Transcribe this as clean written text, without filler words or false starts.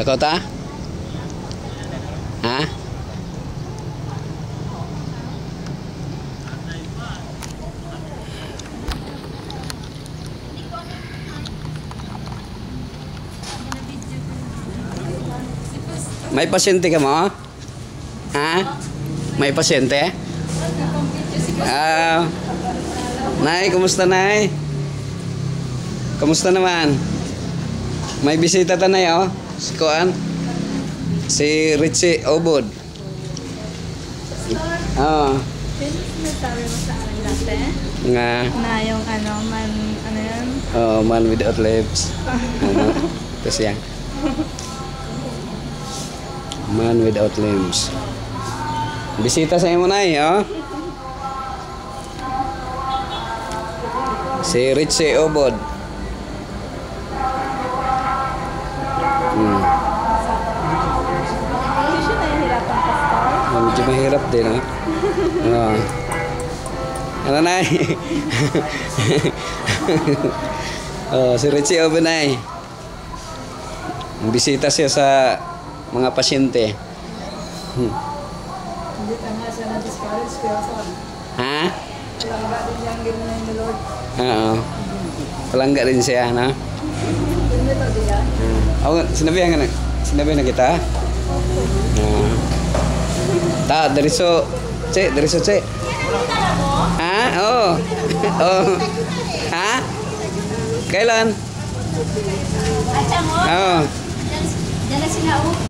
Dakota? Ha? May pasyente ka mo? Ha? May pasyente? Nay, kumusta nay? Kumusta naman? May bisita ta nay oh. Si Kuan? Si Richie Obod. Oo. Sinasabi mo sa akin dati? Nga. Na yung ano yan? Oh, man without lips. Tapos yan. Man without limbs. Bisita sa imo nay, oh. Si Richie Obod. Hindi siya nahihirapan, Pastor? Medyo mahirap din, ha? Oh. Ano nay? Oh, si Richie Obod nay. Bisita siya sa mga pasyente. Hindi ka nga siya na-discourage, pero Ha? palangga din yung ginawa ni Lord. Oo. Palangga din siya, no? Hindi to diya. Oh, sinabihan na kita. Deriso, Che. Ha? Oh. Oh. Ha? Kailan? Acha mo? Oo. Dala sila